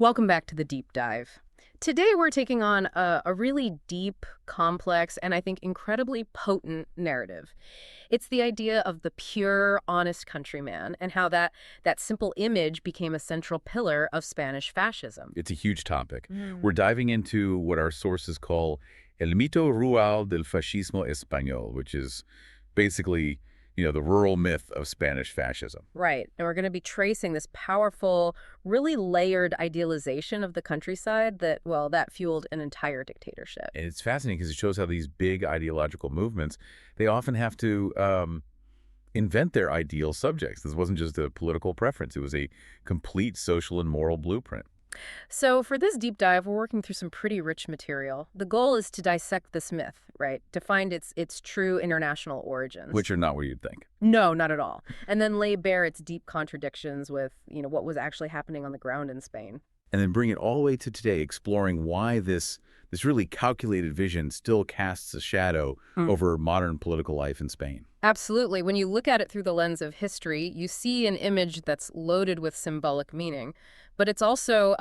Welcome back to the deep dive. Today we're taking on a really deep, complex, and I think incredibly potent narrative. It's the idea of the pure, honest countryman and how that simple image became a central pillar of Spanish fascism. It's a huge topic. Mm. We're diving into what our sources call el mito rural del fascismo español, which is basically, the rural myth of Spanish fascism. Right. And we're going to be tracing this powerful, really layered idealization of the countryside that fueled an entire dictatorship. And it's fascinating because it shows how these big ideological movements, they often have to invent their ideal subjects. This wasn't just a political preference. It was a complete social and moral blueprint. So for this deep dive, we're working through some pretty rich material. The goal is to dissect this myth, right? To find its true international origins. Which are not what you'd think. No, not at all. And then lay bare its deep contradictions with, what was actually happening on the ground in Spain. And then bring it all the way to today, exploring why this really calculated vision still casts a shadow over modern political life in Spain. Absolutely. When you look at it through the lens of history, you see an image that's loaded with symbolic meaning. But it's also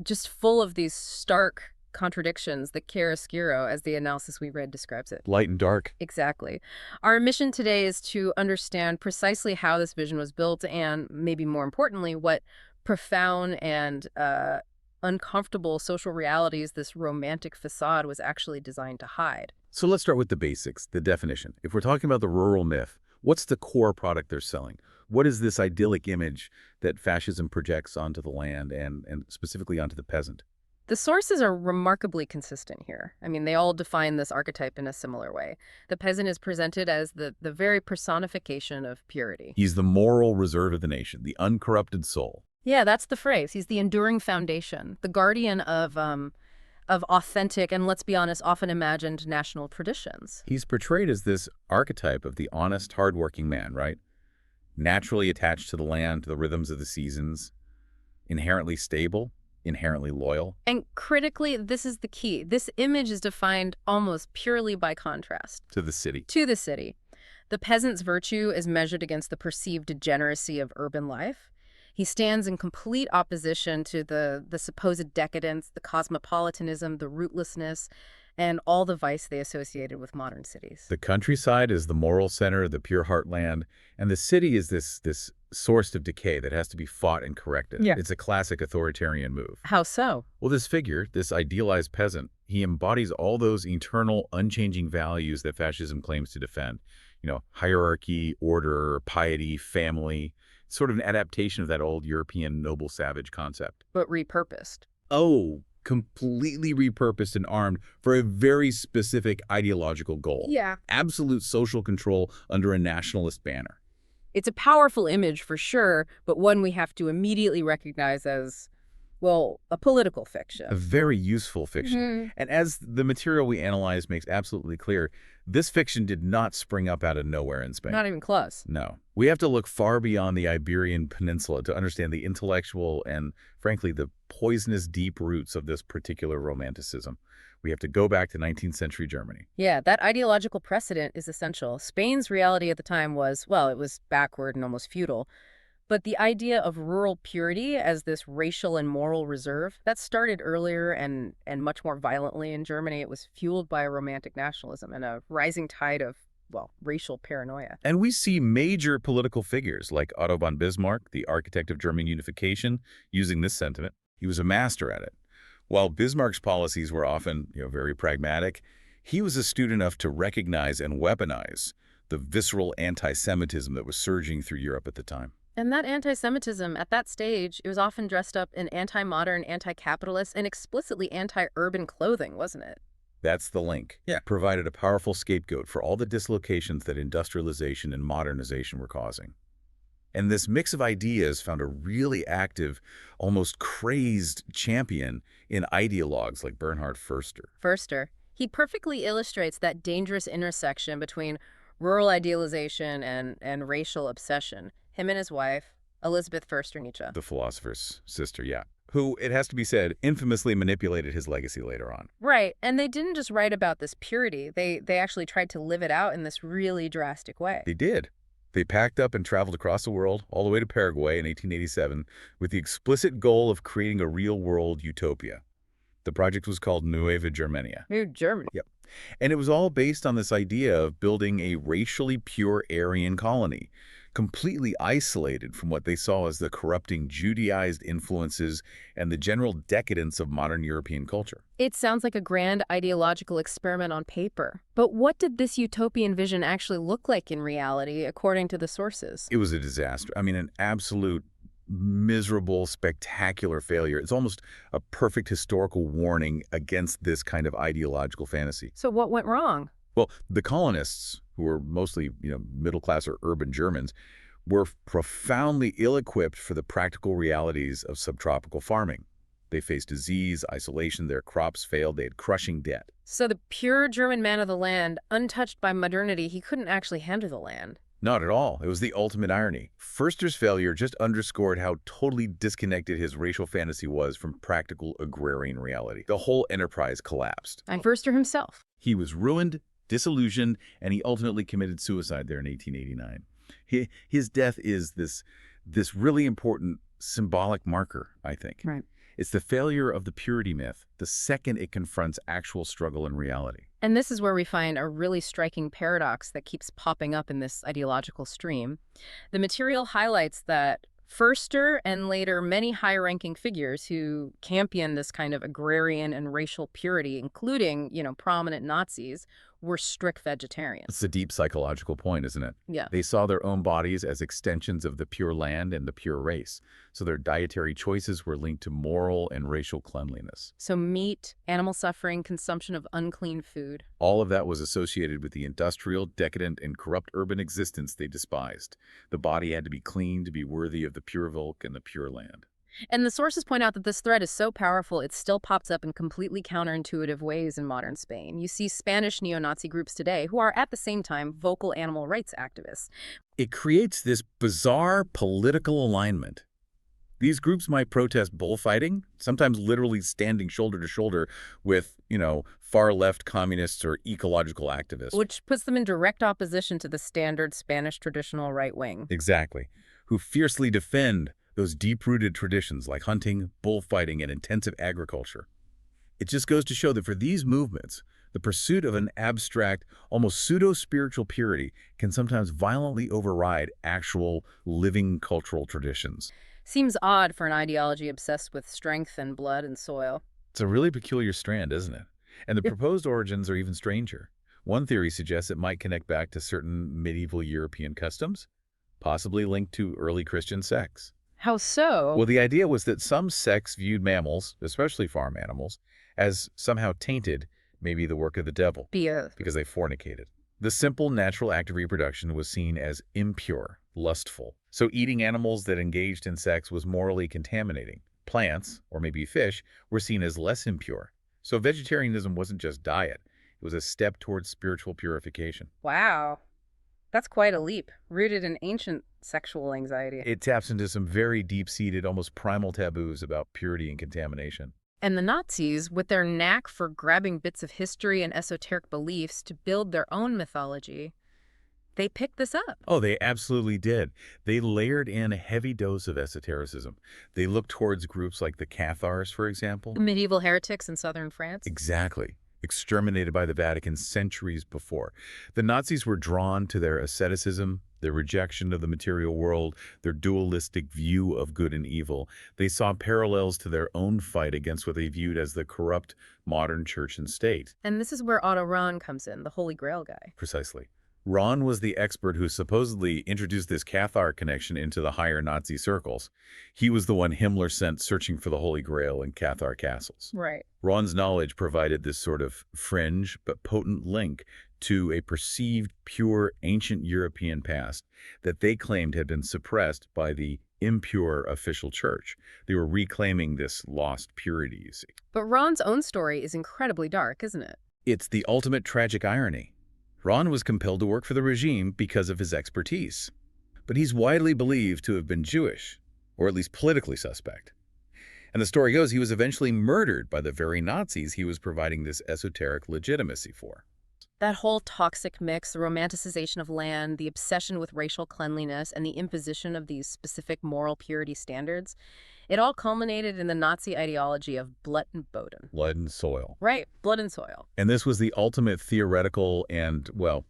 just full of these stark contradictions, the chiaroscuro, as the analysis we read describes it. Light and dark. Exactly. Our mission today is to understand precisely how this vision was built and, maybe more importantly, what profound and uncomfortable social realities this romantic facade was actually designed to hide. So let's start with the basics, the definition. If we're talking about the rural myth, what's the core product they're selling? What is this idyllic image that fascism projects onto the land and specifically onto the peasant? The sources are remarkably consistent here. I mean, they all define this archetype in a similar way. The peasant is presented as the very personification of purity. He's the moral reserve of the nation, the uncorrupted soul. Yeah, that's the phrase. He's the enduring foundation, the guardian of authentic and, let's be honest, often imagined national traditions. He's portrayed as this archetype of the honest, hardworking man, right? Naturally attached to the land, to the rhythms of the seasons, inherently stable, inherently loyal. And critically, this is the key. This image is defined almost purely by contrast. To the city. To the city. The peasant's virtue is measured against the perceived degeneracy of urban life. He stands in complete opposition to the supposed decadence, the cosmopolitanism, the rootlessness, and all the vice they associated with modern cities. The countryside is the moral center, the pure heartland, and the city is this source of decay that has to be fought and corrected. Yeah. It's a classic authoritarian move. How so? Well, this figure, this idealized peasant, he embodies all those eternal, unchanging values that fascism claims to defend. Hierarchy, order, piety, family. Sort of an adaptation of that old European noble savage concept. But repurposed. Oh, completely repurposed and armed for a very specific ideological goal. Yeah. Absolute social control under a nationalist banner. It's a powerful image for sure, but one we have to immediately recognize as, well, a political fiction. A very useful fiction. Mm-hmm. And as the material we analyze makes absolutely clear, this fiction did not spring up out of nowhere in Spain. Not even close. No. We have to look far beyond the Iberian Peninsula to understand the intellectual and, frankly, the poisonous deep roots of this particular romanticism. We have to go back to 19th century Germany. Yeah, that ideological precedent is essential. Spain's reality at the time was, well, it was backward and almost feudal. But the idea of rural purity as this racial and moral reserve, that started earlier and much more violently in Germany. It was fueled by a romantic nationalism and a rising tide of, well, racial paranoia. And we see major political figures like Otto von Bismarck, the architect of German unification, using this sentiment. He was a master at it. While Bismarck's policies were often, very pragmatic, he was astute enough to recognize and weaponize the visceral anti-Semitism that was surging through Europe at the time. And that anti-Semitism, at that stage, it was often dressed up in anti-modern, anti-capitalist, and explicitly anti-urban clothing, wasn't it? That's the link. Yeah. Provided a powerful scapegoat for all the dislocations that industrialization and modernization were causing. And this mix of ideas found a really active, almost crazed champion in ideologues like Bernhard Förster. Förster. He perfectly illustrates that dangerous intersection between rural idealization and racial obsession. Him and his wife, Elizabeth Förster Nietzsche. The philosopher's sister, yeah. Who, it has to be said, infamously manipulated his legacy later on. Right, and they didn't just write about this purity. They actually tried to live it out in this really drastic way. They did. They packed up and traveled across the world, all the way to Paraguay in 1887, with the explicit goal of creating a real-world utopia. The project was called Nueva Germania. New Germany. Yep. And it was all based on this idea of building a racially pure Aryan colony, completely isolated from what they saw as the corrupting Judaized influences and the general decadence of modern European culture. It sounds like a grand ideological experiment on paper. But what did this utopian vision actually look like in reality, according to the sources? It was a disaster. I mean, an absolute miserable, spectacular failure. It's almost a perfect historical warning against this kind of ideological fantasy. So what went wrong? Well, the colonists, who were mostly, middle-class or urban Germans, were profoundly ill-equipped for the practical realities of subtropical farming. They faced disease, isolation, their crops failed, they had crushing debt. So the pure German man of the land, untouched by modernity, he couldn't actually handle the land. Not at all. It was the ultimate irony. Forster's failure just underscored how totally disconnected his racial fantasy was from practical agrarian reality. The whole enterprise collapsed. And Forster himself. He was ruined, disillusioned, and he ultimately committed suicide there in 1889. His death is this really important symbolic marker, I think. Right. It's the failure of the purity myth the second it confronts actual struggle in reality. And this is where we find a really striking paradox that keeps popping up in this ideological stream. The material highlights that Forster and later many high-ranking figures who champion this kind of agrarian and racial purity, including, prominent Nazis, were strict vegetarians. It's a deep psychological point, isn't it? Yeah. They saw their own bodies as extensions of the pure land and the pure race, so their dietary choices were linked to moral and racial cleanliness. So meat, animal suffering, consumption of unclean food. All of that was associated with the industrial, decadent, and corrupt urban existence they despised. The body had to be clean to be worthy of the pure Volk and the pure land. And the sources point out that this thread is so powerful it still pops up in completely counterintuitive ways in modern Spain. You see Spanish neo-Nazi groups today who are at the same time vocal animal rights activists. It creates this bizarre political alignment. These groups might protest bullfighting, sometimes literally standing shoulder to shoulder with, far-left communists or ecological activists. Which puts them in direct opposition to the standard Spanish traditional right wing. Exactly. Who fiercely defend those deep-rooted traditions like hunting, bullfighting, and intensive agriculture. It just goes to show that for these movements, the pursuit of an abstract, almost pseudo-spiritual purity can sometimes violently override actual living cultural traditions. Seems odd for an ideology obsessed with strength and blood and soil. It's a really peculiar strand, isn't it? And the proposed origins are even stranger. One theory suggests it might connect back to certain medieval European customs, possibly linked to early Christian sects. How so? Well, the idea was that some sects viewed mammals, especially farm animals, as somehow tainted, maybe the work of the devil, because they fornicated. The simple natural act of reproduction was seen as impure, lustful. So eating animals that engaged in sex was morally contaminating. Plants, or maybe fish, were seen as less impure. So vegetarianism wasn't just diet. It was a step towards spiritual purification. Wow. That's quite a leap, rooted in ancient sexual anxiety. It taps into some very deep-seated, almost primal taboos about purity and contamination. And the Nazis, with their knack for grabbing bits of history and esoteric beliefs to build their own mythology, they picked this up. Oh, they absolutely did. They layered in a heavy dose of esotericism. They looked towards groups like the Cathars, for example. Medieval heretics in southern France. Exactly. Exterminated by the Vatican centuries before. The Nazis were drawn to their asceticism, their rejection of the material world, their dualistic view of good and evil. They saw parallels to their own fight against what they viewed as the corrupt modern church and state. And this is where Otto Rahn comes in, the Holy Grail guy. Precisely. Rahn was the expert who supposedly introduced this Cathar connection into the higher Nazi circles. He was the one Himmler sent searching for the Holy Grail in Cathar castles. Right. Rahn's knowledge provided this sort of fringe but potent link to a perceived pure ancient European past that they claimed had been suppressed by the impure official church. They were reclaiming this lost purity, you see. But Rahn's own story is incredibly dark, isn't it? It's the ultimate tragic irony. Rahn was compelled to work for the regime because of his expertise. But he's widely believed to have been Jewish, or at least politically suspect. And the story goes he was eventually murdered by the very Nazis he was providing this esoteric legitimacy for. That whole toxic mix, the romanticization of land, the obsession with racial cleanliness, and the imposition of these specific moral purity standards, it all culminated in the Nazi ideology of Blut and Boden. Blood and soil. Right, blood and soil. And this was the ultimate theoretical and, well,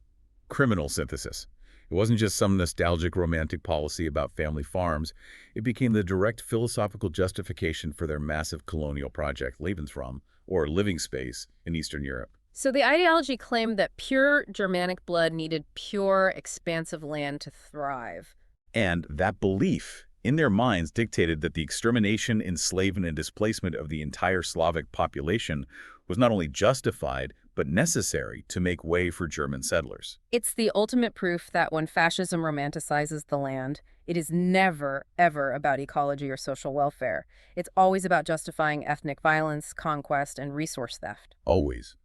criminal synthesis. It wasn't just some nostalgic romantic policy about family farms. It became the direct philosophical justification for their massive colonial project, Lebensraum, or living space, in Eastern Europe. So the ideology claimed that pure Germanic blood needed pure, expansive land to thrive. And that belief in their minds dictated that the extermination, enslavement, and displacement of the entire Slavic population was not only justified, but necessary to make way for German settlers. It's the ultimate proof that when fascism romanticizes the land, it is never, ever about ecology or social welfare. It's always about justifying ethnic violence, conquest, and resource theft. Always.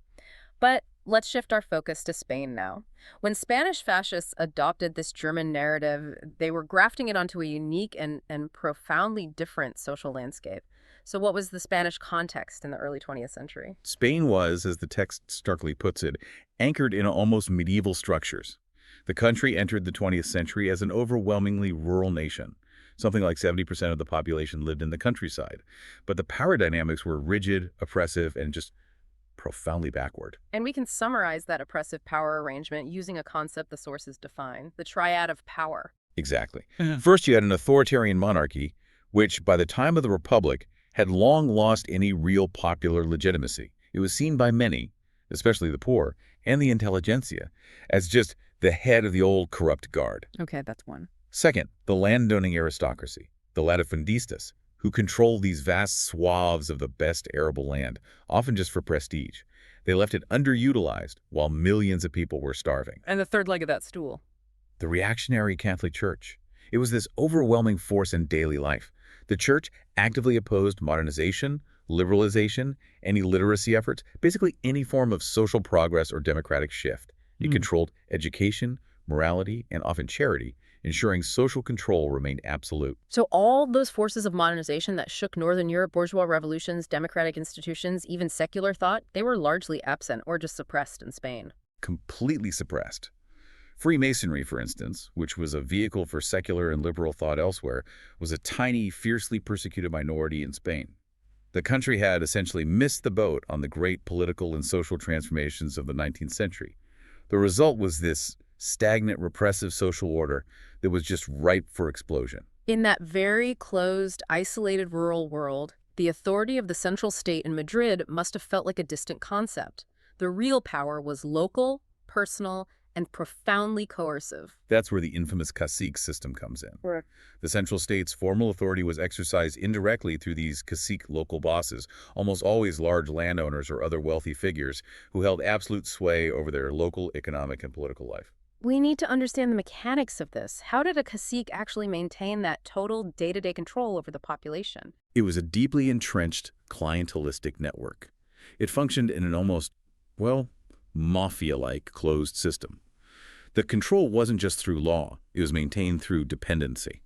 But let's shift our focus to Spain now. When Spanish fascists adopted this German narrative, they were grafting it onto a unique and profoundly different social landscape. So what was the Spanish context in the early 20th century? Spain was, as the text starkly puts it, anchored in almost medieval structures. The country entered the 20th century as an overwhelmingly rural nation. Something like 70% of the population lived in the countryside. But the power dynamics were rigid, oppressive, and just profoundly backward. And we can summarize that oppressive power arrangement using a concept the sources define, the triad of power. Exactly. First, you had an authoritarian monarchy, which, by the time of the Republic, had long lost any real popular legitimacy. It was seen by many, especially the poor, and the intelligentsia, as just the head of the old corrupt guard. Okay, that's one. Second, the landowning aristocracy, the latifundistas, who controlled these vast swaths of the best arable land, often just for prestige. They left it underutilized while millions of people were starving. And the third leg of that stool. The reactionary Catholic Church. It was this overwhelming force in daily life. The Church actively opposed modernization, liberalization, and illiteracy efforts, basically any form of social progress or democratic shift. It controlled education, morality, and often charity, ensuring social control remained absolute. So all those forces of modernization that shook Northern Europe, bourgeois revolutions, democratic institutions, even secular thought, they were largely absent or just suppressed in Spain. Completely suppressed. Freemasonry, for instance, which was a vehicle for secular and liberal thought elsewhere, was a tiny, fiercely persecuted minority in Spain. The country had essentially missed the boat on the great political and social transformations of the 19th century. The result was this stagnant, repressive social order that was just ripe for explosion. In that very closed, isolated rural world, the authority of the central state in Madrid must have felt like a distant concept. The real power was local, personal, and profoundly coercive. That's where the infamous cacique system comes in. Correct. The central state's formal authority was exercised indirectly through these cacique local bosses, almost always large landowners or other wealthy figures who held absolute sway over their local economic and political life. We need to understand the mechanics of this. How did a cacique actually maintain that total day-to-day control over the population? It was a deeply entrenched clientelistic network. It functioned in an almost, well, mafia-like closed system. The control wasn't just through law, it was maintained through dependency.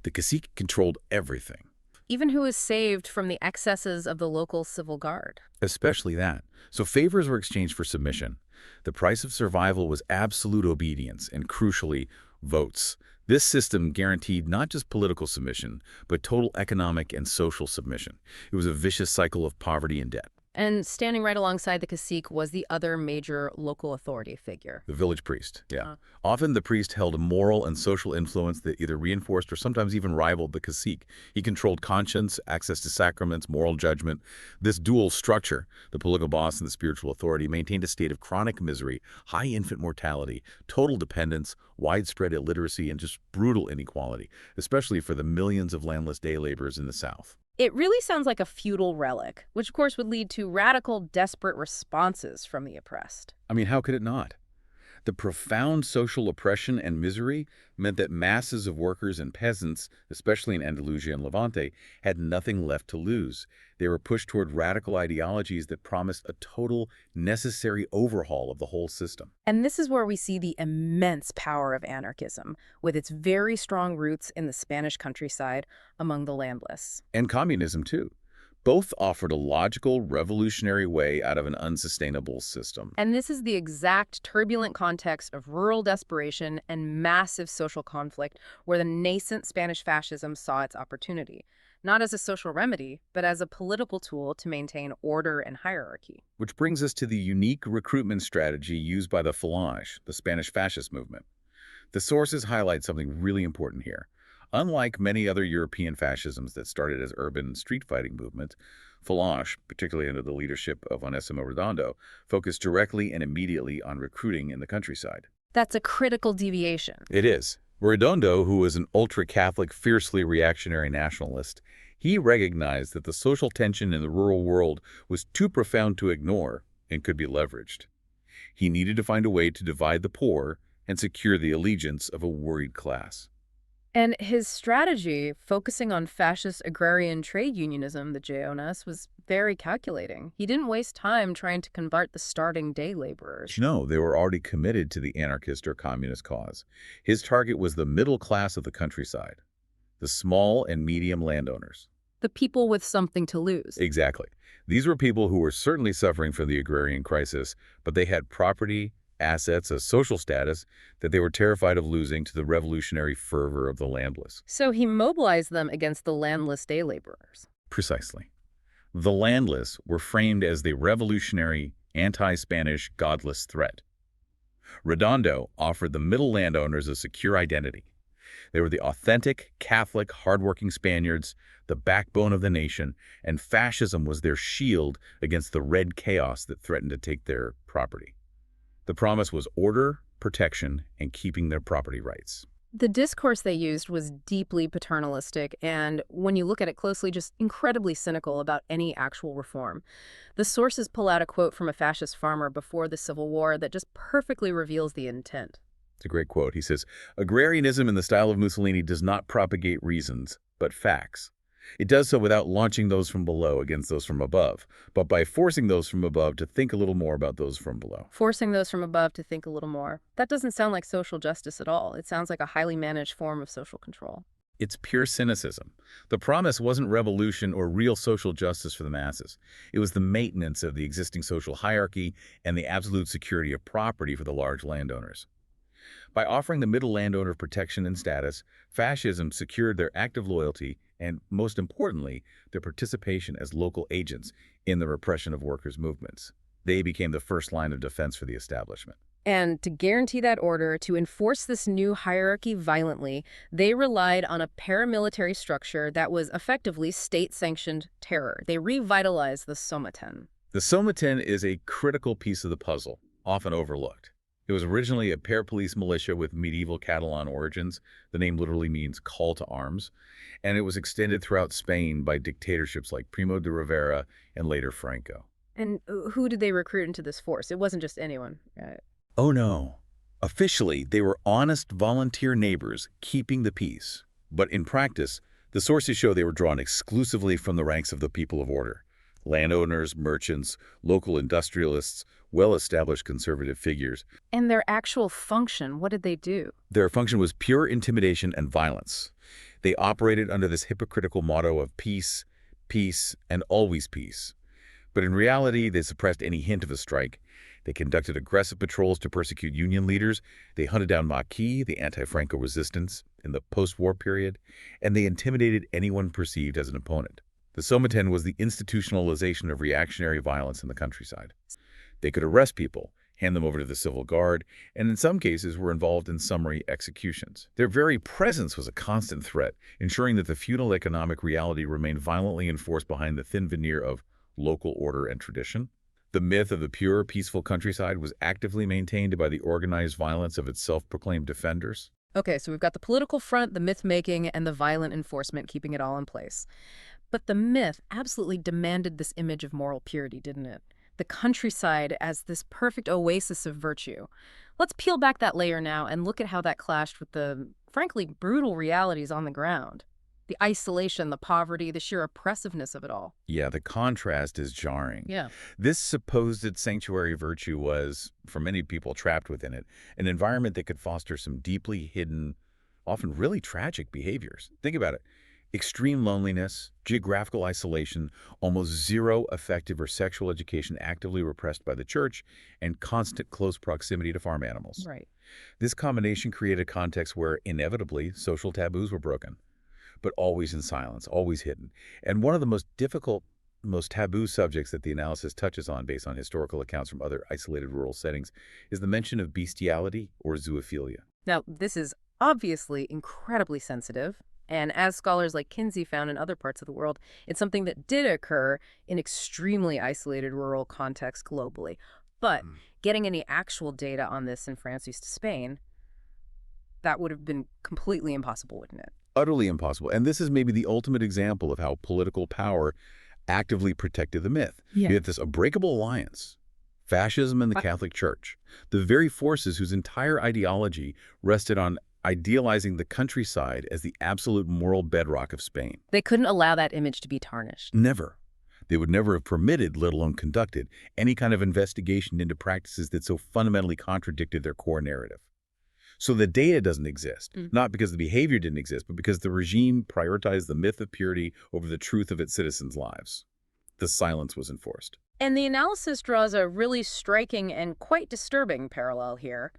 The cacique controlled everything. Even who was saved from the excesses of the local civil guard. Especially that. So favors were exchanged for submission. The price of survival was absolute obedience and, crucially, votes. This system guaranteed not just political submission, but total economic and social submission. It was a vicious cycle of poverty and debt. And standing right alongside the cacique was the other major local authority figure. The village priest, yeah. Often the priest held a moral and social influence that either reinforced or sometimes even rivaled the cacique. He controlled conscience, access to sacraments, moral judgment. This dual structure, the political boss and the spiritual authority, maintained a state of chronic misery, high infant mortality, total dependence, widespread illiteracy, and just brutal inequality, especially for the millions of landless day laborers in the South. It really sounds like a feudal relic, which of course would lead to radical, desperate responses from the oppressed. I mean, how could it not? The profound social oppression and misery meant that masses of workers and peasants, especially in Andalusia and Levante, had nothing left to lose. They were pushed toward radical ideologies that promised a total, necessary overhaul of the whole system. And this is where we see the immense power of anarchism, with its very strong roots in the Spanish countryside among the landless. And communism, too. Both offered a logical, revolutionary way out of an unsustainable system. And this is the exact turbulent context of rural desperation and massive social conflict where the nascent Spanish fascism saw its opportunity, not as a social remedy, but as a political tool to maintain order and hierarchy. Which brings us to the unique recruitment strategy used by the Falange, the Spanish fascist movement. The sources highlight something really important here. Unlike many other European fascisms that started as urban street fighting movements, Falange, particularly under the leadership of Onésimo Redondo, focused directly and immediately on recruiting in the countryside. That's a critical deviation. It is. Redondo, who was an ultra-Catholic, fiercely reactionary nationalist, he recognized that the social tension in the rural world was too profound to ignore and could be leveraged. He needed to find a way to divide the poor and secure the allegiance of a worried class. And his strategy, focusing on fascist agrarian trade unionism, the JONS, was very calculating. He didn't waste time trying to convert the starting day laborers. No, they were already committed to the anarchist or communist cause. His target was the middle class of the countryside, the small and medium landowners. The people with something to lose. Exactly. These were people who were certainly suffering from the agrarian crisis, but they had property, assets, a social status that they were terrified of losing to the revolutionary fervor of the landless. So he mobilized them against the landless day laborers. Precisely. The landless were framed as the revolutionary, anti-Spanish, godless threat. Redondo offered the middle landowners a secure identity. They were the authentic, Catholic, hardworking Spaniards, the backbone of the nation, and fascism was their shield against the red chaos that threatened to take their property. The promise was order, protection, and keeping their property rights. The discourse they used was deeply paternalistic and, when you look at it closely, just incredibly cynical about any actual reform. The sources pull out a quote from a fascist farmer before the Civil War that just perfectly reveals the intent. It's a great quote. He says, "Agrarianism in the style of Mussolini does not propagate reasons, but facts. It does so without launching those from below against those from above, but by forcing those from above to think a little more about those from below." Forcing those from above to think a little more. That doesn't sound like social justice at all. It sounds like a highly managed form of social control. It's pure cynicism. The promise wasn't revolution or real social justice for the masses. It was the maintenance of the existing social hierarchy and the absolute security of property for the large landowners. By offering the middle landowner protection and status, fascism secured their active loyalty and, most importantly, their participation as local agents in the repression of workers' movements. They became the first line of defense for the establishment. And to guarantee that order, to enforce this new hierarchy violently, they relied on a paramilitary structure that was effectively state-sanctioned terror. They revitalized the Somaten. The Somaten is a critical piece of the puzzle, often overlooked. It was originally a parapolice militia with medieval Catalan origins. The name literally means call to arms, and it was extended throughout Spain by dictatorships like Primo de Rivera and later Franco. And who did they recruit into this force? It wasn't just anyone. Oh no. Officially, they were honest volunteer neighbors keeping the peace. But in practice, the sources show they were drawn exclusively from the ranks of the people of order. Landowners, merchants, local industrialists, well-established conservative figures. And their actual function, what did they do? Their function was pure intimidation and violence. They operated under this hypocritical motto of peace, peace, and always peace. But in reality, they suppressed any hint of a strike. They conducted aggressive patrols to persecute union leaders. They hunted down Maquis, the anti-Franco resistance, in the post-war period, and they intimidated anyone perceived as an opponent. The Somaten was the institutionalization of reactionary violence in the countryside. They could arrest people, hand them over to the civil guard, and in some cases were involved in summary executions. Their very presence was a constant threat, ensuring that the feudal economic reality remained violently enforced behind the thin veneer of local order and tradition. The myth of the pure, peaceful countryside was actively maintained by the organized violence of its self-proclaimed defenders. Okay, so we've got the political front, the myth-making, and the violent enforcement keeping it all in place. But the myth absolutely demanded this image of moral purity, didn't it? The countryside as this perfect oasis of virtue. Let's peel back that layer now and look at how that clashed with the, frankly, brutal realities on the ground. The isolation, the poverty, the sheer oppressiveness of it all. Yeah, the contrast is jarring. Yeah. This supposed sanctuary virtue was, for many people trapped within it, an environment that could foster some deeply hidden, often really tragic behaviors. Think about it. Extreme loneliness, geographical isolation, almost zero effective or sexual education actively repressed by the church, and constant close proximity to farm animals. Right. This combination created a context where, inevitably, social taboos were broken, but always in silence, always hidden. And one of the most difficult, most taboo subjects that the analysis touches on based on historical accounts from other isolated rural settings is the mention of bestiality or zoophilia. Now, this is obviously incredibly sensitive, and as scholars like Kinsey found in other parts of the world, it's something that did occur in extremely isolated rural contexts globally. But Mm. getting any actual data on this in France East Spain, that would have been completely impossible, wouldn't it? Utterly impossible. And this is maybe the ultimate example of how political power actively protected the myth. Yeah. You had this unbreakable alliance, fascism and the Catholic Church, the very forces whose entire ideology rested on idealizing the countryside as the absolute moral bedrock of Spain. They couldn't allow that image to be tarnished. Never. They would never have permitted, let alone conducted, any kind of investigation into practices that so fundamentally contradicted their core narrative. So the data doesn't exist, not because the behavior didn't exist, but because the regime prioritized the myth of purity over the truth of its citizens' lives. The silence was enforced. And the analysis draws a really striking and quite disturbing parallel here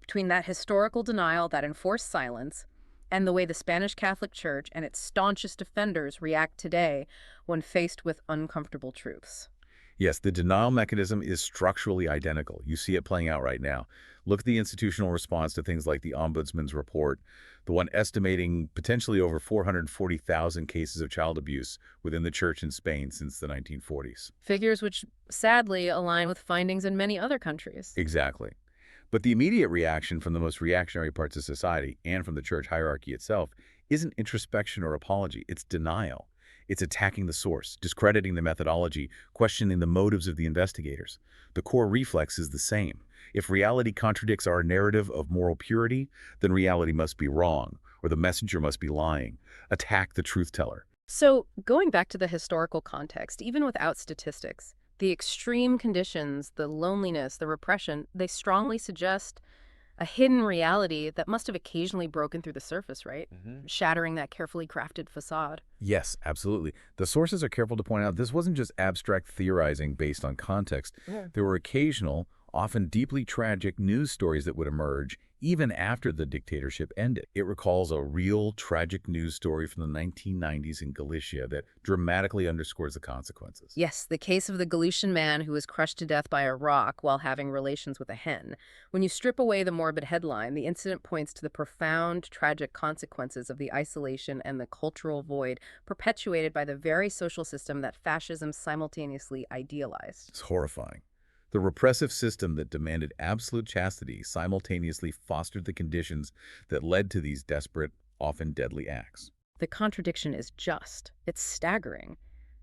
between that historical denial, that enforced silence, and the way the Spanish Catholic Church and its staunchest defenders react today when faced with uncomfortable truths. Yes, the denial mechanism is structurally identical. You see it playing out right now. Look at the institutional response to things like the Ombudsman's report, the one estimating potentially over 440,000 cases of child abuse within the church in Spain since the 1940s. Figures which sadly align with findings in many other countries. Exactly. But the immediate reaction from the most reactionary parts of society and from the church hierarchy itself isn't introspection or apology, it's denial. It's attacking the source, discrediting the methodology, questioning the motives of the investigators. The core reflex is the same. If reality contradicts our narrative of moral purity, then reality must be wrong, or the messenger must be lying. Attack the truth teller. So, going back to the historical context, even without statistics, the extreme conditions, the loneliness, the repression, they strongly suggest a hidden reality that must have occasionally broken through the surface, right? Shattering that carefully crafted facade. Yes, absolutely. The sources are careful to point out this wasn't just abstract theorizing based on context. Yeah. There were occasional, often deeply tragic news stories that would emerge even after the dictatorship ended. It recalls a real tragic news story from the 1990s in Galicia that dramatically underscores the consequences. Yes, the case of the Galician man who was crushed to death by a rock while having relations with a hen. When you strip away the morbid headline, the incident points to the profound, tragic consequences of the isolation and the cultural void perpetuated by the very social system that fascism simultaneously idealized. It's horrifying. The repressive system that demanded absolute chastity simultaneously fostered the conditions that led to these desperate, often deadly acts. The contradiction is just. It's staggering.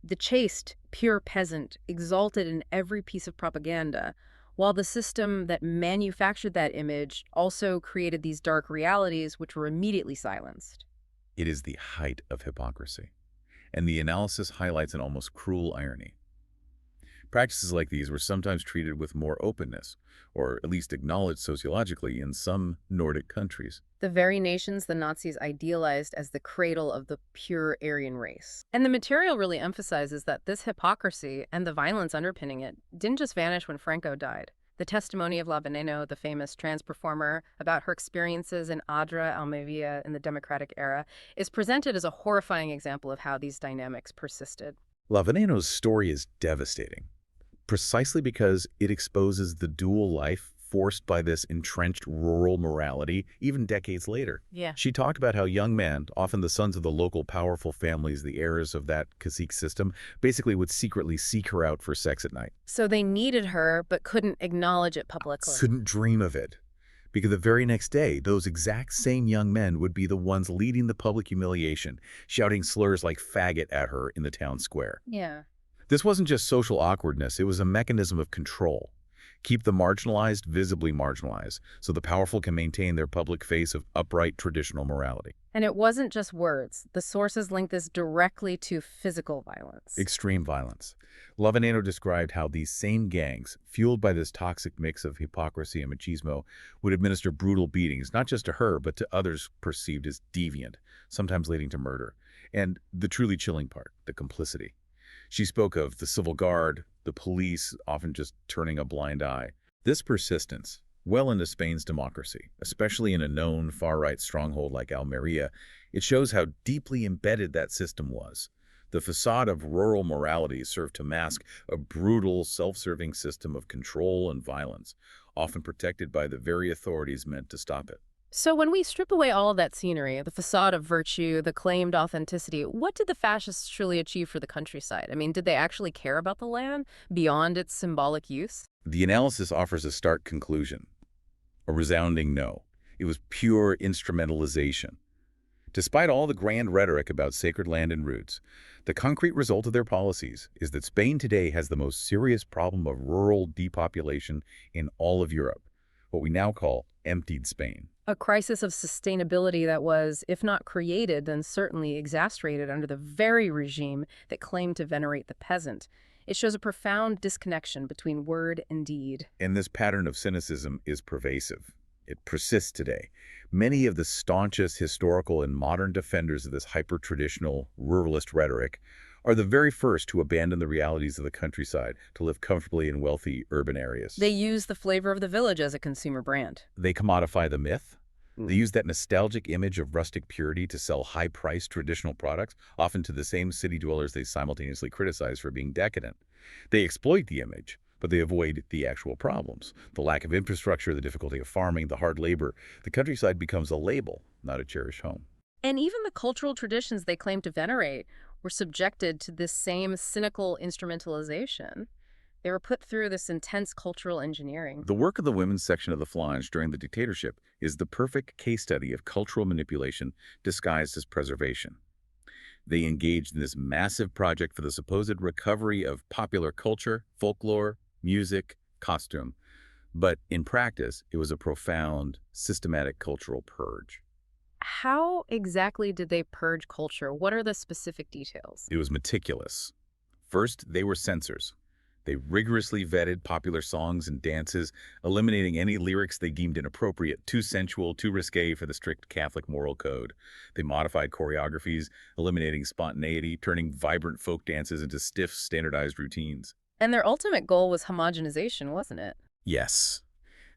The chaste, pure peasant, exalted in every piece of propaganda, while the system that manufactured that image also created these dark realities which were immediately silenced. It is the height of hypocrisy, and the analysis highlights an almost cruel irony. Practices like these were sometimes treated with more openness, or at least acknowledged sociologically in some Nordic countries. The very nations the Nazis idealized as the cradle of the pure Aryan race. And the material really emphasizes that this hypocrisy and the violence underpinning it didn't just vanish when Franco died. The testimony of La Veneno, the famous trans performer, about her experiences in Adra, Almeria in the democratic era, is presented as a horrifying example of how these dynamics persisted. La Veneno's story is devastating, precisely because it exposes the dual life forced by this entrenched rural morality even decades later. Yeah. She talked about how young men, often the sons of the local powerful families, the heirs of that cacique system, basically would secretly seek her out for sex at night. So they needed her, but couldn't acknowledge it publicly. Couldn't dream of it. Because the very next day, those exact same young men would be the ones leading the public humiliation, shouting slurs like faggot at her in the town square. Yeah. This wasn't just social awkwardness, it was a mechanism of control. Keep the marginalized visibly marginalized, so the powerful can maintain their public face of upright traditional morality. And it wasn't just words. The sources link this directly to physical violence. Extreme violence. Lavaneno described how these same gangs, fueled by this toxic mix of hypocrisy and machismo, would administer brutal beatings, not just to her, but to others perceived as deviant, sometimes leading to murder. And the truly chilling part, the complicity. She spoke of the civil guard, the police often just turning a blind eye. This persistence, well into Spain's democracy, especially in a known far-right stronghold like Almeria, it shows how deeply embedded that system was. The facade of rural morality served to mask a brutal, self-serving system of control and violence, often protected by the very authorities meant to stop it. So when we strip away all of that scenery, the facade of virtue, the claimed authenticity, what did the fascists truly achieve for the countryside? I mean, did they actually care about the land beyond its symbolic use? The analysis offers a stark conclusion, a resounding no. It was pure instrumentalization. Despite all the grand rhetoric about sacred land and roots, the concrete result of their policies is that Spain today has the most serious problem of rural depopulation in all of Europe, what we now call emptied Spain. A crisis of sustainability that was, if not created, then certainly exacerbated under the very regime that claimed to venerate the peasant. It shows a profound disconnection between word and deed. And this pattern of cynicism is pervasive. It persists today. Many of the staunchest historical and modern defenders of this hyper-traditional, ruralist rhetoric are the very first to abandon the realities of the countryside to live comfortably in wealthy urban areas. They use the flavor of the village as a consumer brand. They commodify the myth. They use that nostalgic image of rustic purity to sell high-priced traditional products, often to the same city dwellers they simultaneously criticize for being decadent. They exploit the image, but they avoid the actual problems. The lack of infrastructure, the difficulty of farming, the hard labor. The countryside becomes a label, not a cherished home. And even the cultural traditions they claim to venerate were subjected to this same cynical instrumentalization. They were put through this intense cultural engineering. The work of the women's section of the Falange during the dictatorship is the perfect case study of cultural manipulation disguised as preservation. They engaged in this massive project for the supposed recovery of popular culture, folklore, music, costume. But in practice, it was a profound, systematic cultural purge. How exactly did they purge culture? What are the specific details? It was meticulous. First, they were censors. They rigorously vetted popular songs and dances, eliminating any lyrics they deemed inappropriate, too sensual, too risque for the strict Catholic moral code. They modified choreographies, eliminating spontaneity, turning vibrant folk dances into stiff, standardized routines. And their ultimate goal was homogenization, wasn't it? Yes,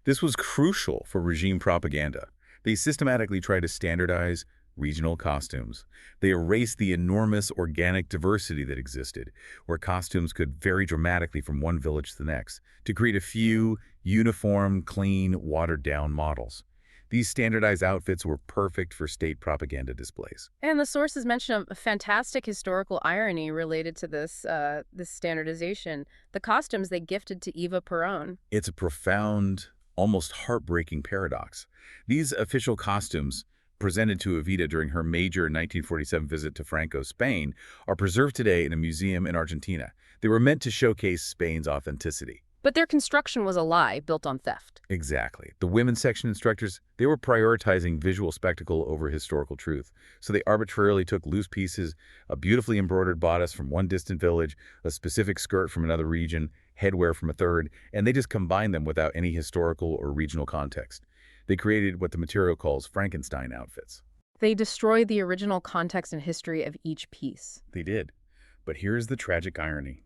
this was crucial for regime propaganda. They systematically tried to standardize regional costumes. They erased the enormous organic diversity that existed, where costumes could vary dramatically from one village to the next, to create a few uniform, clean, watered-down models. These standardized outfits were perfect for state propaganda displays. And the sources mention a fantastic historical irony related to this standardization. The costumes they gifted to Eva Perón. It's a profound, almost heartbreaking paradox. These official costumes, presented to Evita during her major 1947 visit to Franco's Spain, are preserved today in a museum in Argentina. They were meant to showcase Spain's authenticity. But their construction was a lie built on theft. Exactly. The women's section instructors, they were prioritizing visual spectacle over historical truth. So they arbitrarily took loose pieces, a beautifully embroidered bodice from one distant village, a specific skirt from another region, headwear from a third, and they just combined them without any historical or regional context. They created what the material calls Frankenstein outfits. They destroyed the original context and history of each piece. They did. But here's the tragic irony.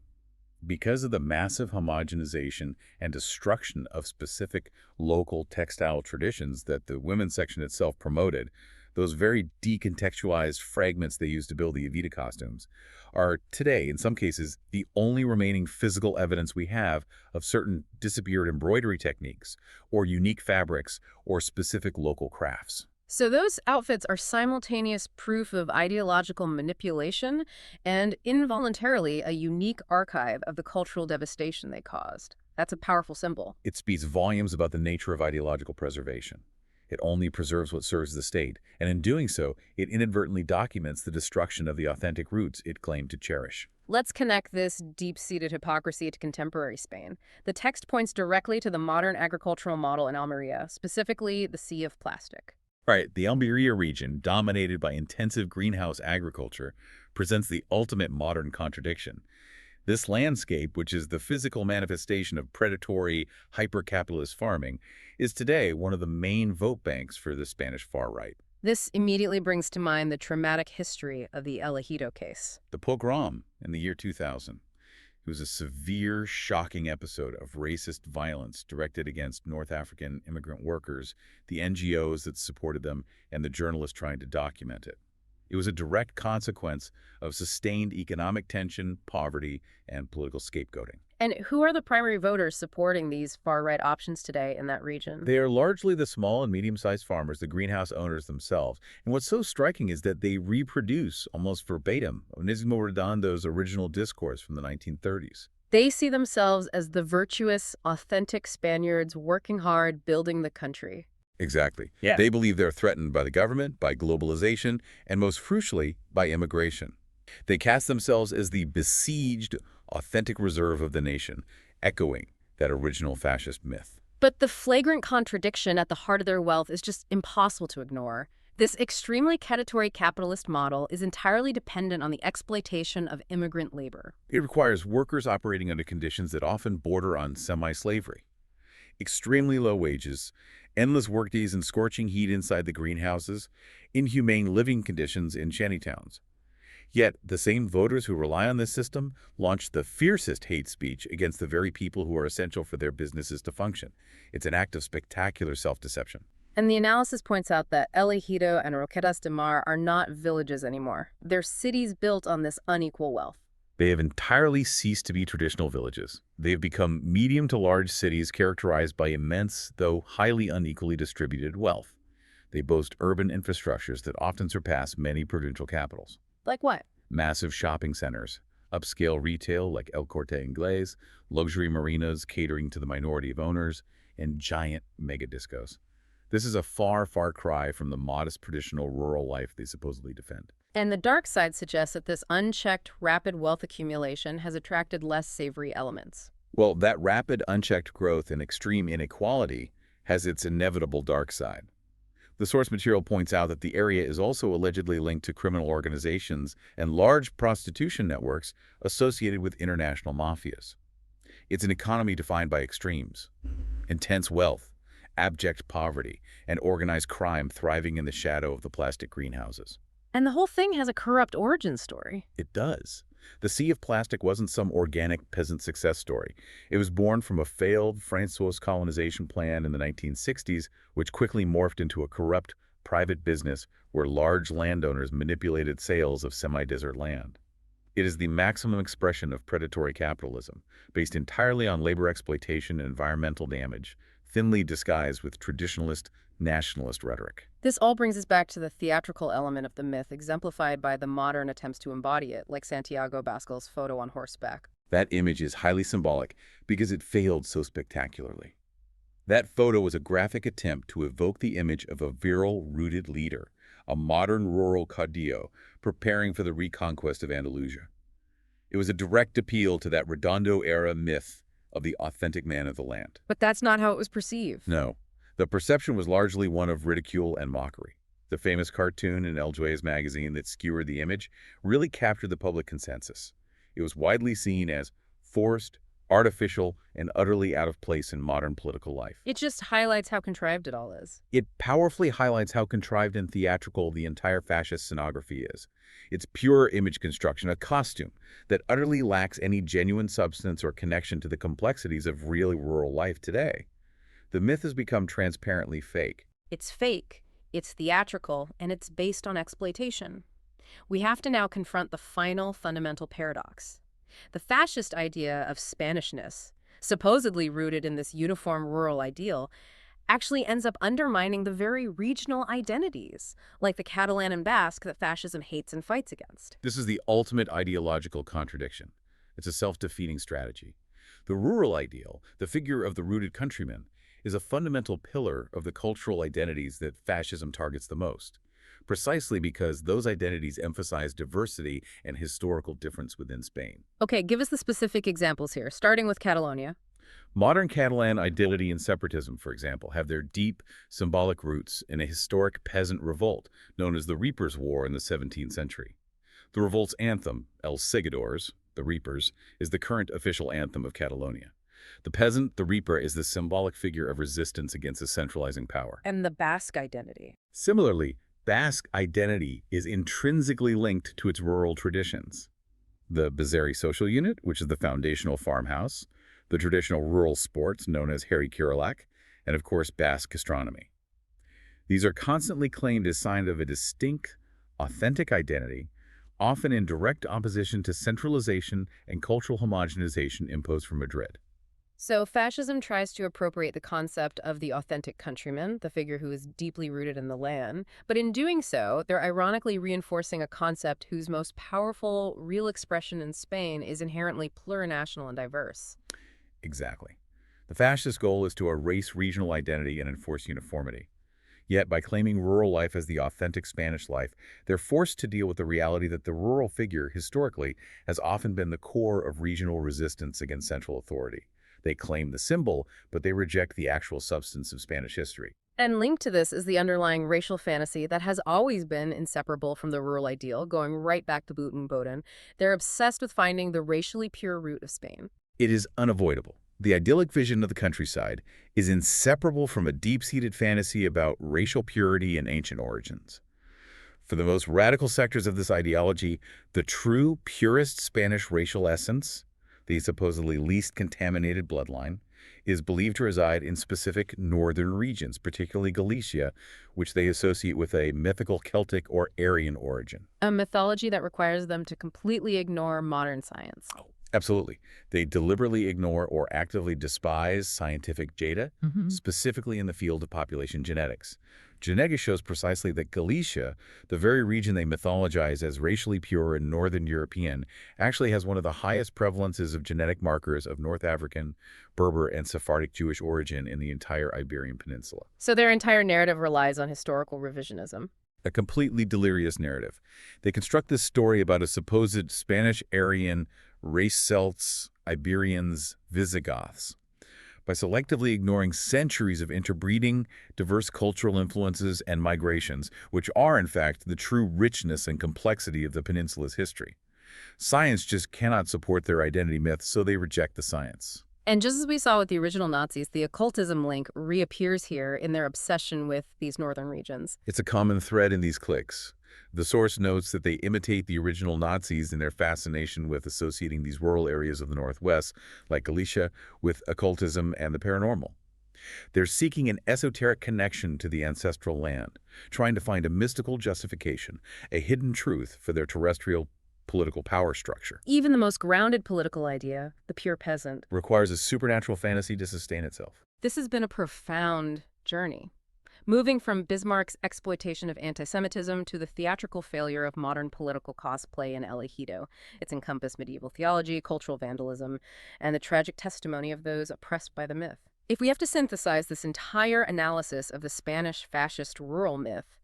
Because of the massive homogenization and destruction of specific local textile traditions that the women's section itself promoted, those very decontextualized fragments they used to build the Evita costumes are today, in some cases, the only remaining physical evidence we have of certain disappeared embroidery techniques or unique fabrics or specific local crafts. So those outfits are simultaneous proof of ideological manipulation and involuntarily a unique archive of the cultural devastation they caused. That's a powerful symbol. It speaks volumes about the nature of ideological preservation. It only preserves what serves the state, and in doing so, it inadvertently documents the destruction of the authentic roots it claimed to cherish. Let's connect this deep-seated hypocrisy to contemporary Spain. The text points directly to the modern agricultural model in Almeria, specifically the Sea of Plastic. Right, the Almeria region, dominated by intensive greenhouse agriculture, presents the ultimate modern contradiction. This landscape, which is the physical manifestation of predatory, hyper-capitalist farming, is today one of the main vote banks for the Spanish far-right. This immediately brings to mind the traumatic history of the El Ejido case. The pogrom in the year 2000. It was a severe, shocking episode of racist violence directed against North African immigrant workers, the NGOs that supported them, and the journalists trying to document it. It was a direct consequence of sustained economic tension, poverty, and political scapegoating. And who are the primary voters supporting these far-right options today in that region? They are largely the small and medium-sized farmers, the greenhouse owners themselves. And what's so striking is that they reproduce, almost verbatim, Onísimo Redondo's original discourse from the 1930s. They see themselves as the virtuous, authentic Spaniards working hard, building the country. Exactly. Yeah. They believe they're threatened by the government, by globalization, and most crucially, by immigration. They cast themselves as the besieged, authentic reserve of the nation, echoing that original fascist myth. But the flagrant contradiction at the heart of their wealth is just impossible to ignore. This extremely predatory capitalist model is entirely dependent on the exploitation of immigrant labor. It requires workers operating under conditions that often border on semi-slavery. Extremely low wages, endless workdays in scorching heat inside the greenhouses, inhumane living conditions in shantytowns. Yet, the same voters who rely on this system launch the fiercest hate speech against the very people who are essential for their businesses to function. It's an act of spectacular self-deception. And the analysis points out that El Ejido and Roquetas de Mar are not villages anymore. They're cities built on this unequal wealth. They have entirely ceased to be traditional villages. They have become medium to large cities characterized by immense, though highly unequally distributed wealth. They boast urban infrastructures that often surpass many provincial capitals. Like what? Massive shopping centers, upscale retail like El Corte Inglés, luxury marinas catering to the minority of owners, and giant mega discos. This is a far, far cry from the modest traditional rural life they supposedly defend. And the dark side suggests that this unchecked, rapid wealth accumulation has attracted less savory elements. Well, that rapid, unchecked growth and extreme inequality has its inevitable dark side. The source material points out that the area is also allegedly linked to criminal organizations and large prostitution networks associated with international mafias. It's an economy defined by extremes: intense wealth, abject poverty, and organized crime thriving in the shadow of the plastic greenhouses. And the whole thing has a corrupt origin story. It does. The Sea of Plastic wasn't some organic peasant success story. It was born from a failed Francois colonization plan in the 1960s, which quickly morphed into a corrupt private business where large landowners manipulated sales of semi-desert land. It is the maximum expression of predatory capitalism, based entirely on labor exploitation and environmental damage, thinly disguised with traditionalist, nationalist rhetoric. This all brings us back to the theatrical element of the myth, exemplified by the modern attempts to embody it, like Santiago Bascal's photo on horseback. That image is highly symbolic because it failed so spectacularly. That photo was a graphic attempt to evoke the image of a virile, rooted leader, a modern rural caudillo preparing for the reconquest of Andalusia. It was a direct appeal to that Redondo-era myth of the authentic man of the land. But that's not how it was perceived. No. The perception was largely one of ridicule and mockery. The famous cartoon in El Juez magazine that skewered the image really captured the public consensus. It was widely seen as forced, artificial, and utterly out of place in modern political life. It just highlights how contrived it all is. It powerfully highlights how contrived and theatrical the entire fascist scenography is. It's pure image construction, a costume that utterly lacks any genuine substance or connection to the complexities of real rural life today. The myth has become transparently fake. It's fake, it's theatrical, and it's based on exploitation. We have to now confront the final fundamental paradox. The fascist idea of Spanishness, supposedly rooted in this uniform rural ideal, actually ends up undermining the very regional identities, like the Catalan and Basque that fascism hates and fights against. This is the ultimate ideological contradiction. It's a self-defeating strategy. The rural ideal, the figure of the rooted countryman, is a fundamental pillar of the cultural identities that fascism targets the most. precisely because those identities emphasize diversity and historical difference within Spain. Okay, give us the specific examples here, starting with Catalonia. Modern Catalan identity and separatism, for example, have their deep symbolic roots in a historic peasant revolt known as the Reapers' War in the 17th century. The revolt's anthem, Els Segadors, the Reapers, is the current official anthem of Catalonia. The peasant, the reaper, is the symbolic figure of resistance against a centralizing power. And the Basque identity. Similarly, Basque identity is intrinsically linked to its rural traditions. The Bizarre social unit, which is the foundational farmhouse, the traditional rural sports known as Harry Kirillak, and of course Basque gastronomy. These are constantly claimed as signs of a distinct, authentic identity, often in direct opposition to centralization and cultural homogenization imposed from Madrid. So fascism tries to appropriate the concept of the authentic countryman, the figure who is deeply rooted in the land. But in doing so, they're ironically reinforcing a concept whose most powerful, real expression in Spain is inherently plurinational and diverse. Exactly. The fascist goal is to erase regional identity and enforce uniformity. Yet, by claiming rural life as the authentic Spanish life, they're forced to deal with the reality that the rural figure, historically, has often been the core of regional resistance against central authority. They claim the symbol, but they reject the actual substance of Spanish history. And linked to this is the underlying racial fantasy that has always been inseparable from the rural ideal, going right back to Blut and Boden. They're obsessed with finding the racially pure root of Spain. It is unavoidable. The idyllic vision of the countryside is inseparable from a deep-seated fantasy about racial purity and ancient origins. For the most radical sectors of this ideology, the true, purest Spanish racial essence, the supposedly least contaminated bloodline, is believed to reside in specific northern regions, particularly Galicia, which they associate with a mythical Celtic or Aryan origin. A mythology that requires them to completely ignore modern science. Absolutely. They deliberately ignore or actively despise scientific data, specifically in the field of population genetics. Genetics shows precisely that Galicia, the very region they mythologize as racially pure and Northern European, actually has one of the highest prevalences of genetic markers of North African, Berber, and Sephardic Jewish origin in the entire Iberian Peninsula. So their entire narrative relies on historical revisionism. A completely delirious narrative. They construct this story about a supposed Spanish Aryan race Celts, Iberians, Visigoths, by selectively ignoring centuries of interbreeding, diverse cultural influences, and migrations, which are, in fact, the true richness and complexity of the peninsula's history. Science just cannot support their identity myth, so they reject the science. And just as we saw with the original Nazis, the occultism link reappears here in their obsession with these northern regions. It's a common thread in these cliques. The source notes that they imitate the original Nazis in their fascination with associating these rural areas of the Northwest, like Galicia, with occultism and the paranormal. They're seeking an esoteric connection to the ancestral land, trying to find a mystical justification, a hidden truth for their terrestrial political power structure. Even the most grounded political idea, the pure peasant, Requires a supernatural fantasy to sustain itself. this has been a profound journey. Moving from Bismarck's exploitation of anti-Semitism to the theatrical failure of modern political cosplay in El Ejido. It's encompassed medieval theology, cultural vandalism, and the tragic testimony of those oppressed by the myth. If we have to synthesize this entire analysis of the Spanish fascist rural myth,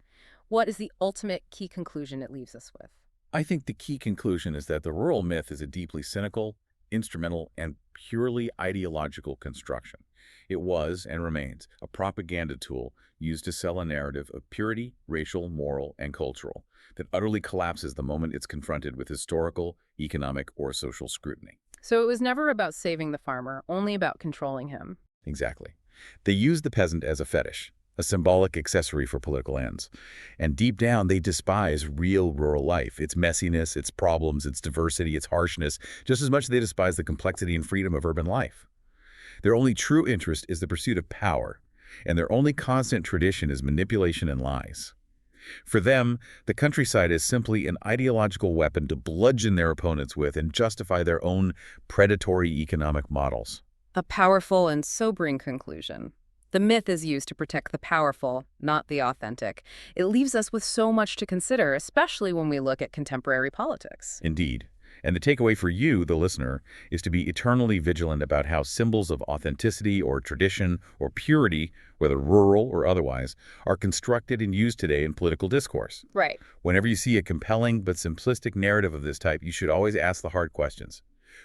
what is the ultimate key conclusion it leaves us with? I think the key conclusion is that the rural myth is a deeply cynical, instrumental, and purely ideological construction. It was, and remains, a propaganda tool used to sell a narrative of purity, racial, moral, and cultural, that utterly collapses the moment it's confronted with historical, economic, or social scrutiny. So it was never about saving the farmer, only about controlling him. Exactly. They used the peasant as a fetish, a symbolic accessory for political ends. And deep down, they despise real rural life, its messiness, its problems, its diversity, its harshness, just as much as they despise the complexity and freedom of urban life. Their only true interest is the pursuit of power, and their only constant tradition is manipulation and lies. For them, the countryside is simply an ideological weapon to bludgeon their opponents with and justify their own predatory economic models. A powerful and sobering conclusion. The myth is used to protect the powerful, not the authentic. It leaves us with so much to consider, especially when we look at contemporary politics. Indeed. And the takeaway for you, the listener, is to be eternally vigilant about how symbols of authenticity or tradition or purity, whether rural or otherwise, are constructed and used today in political discourse. Right. Whenever you see a compelling but simplistic narrative of this type, you should always ask the hard questions.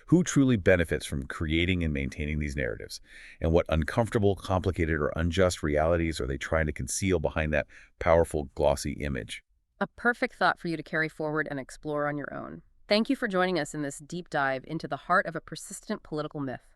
Who truly benefits from creating and maintaining these narratives? And what uncomfortable, complicated, or unjust realities are they trying to conceal behind that powerful, glossy image? A perfect thought for you to carry forward and explore on your own. Thank you for joining us in this deep dive into the heart of a persistent political myth.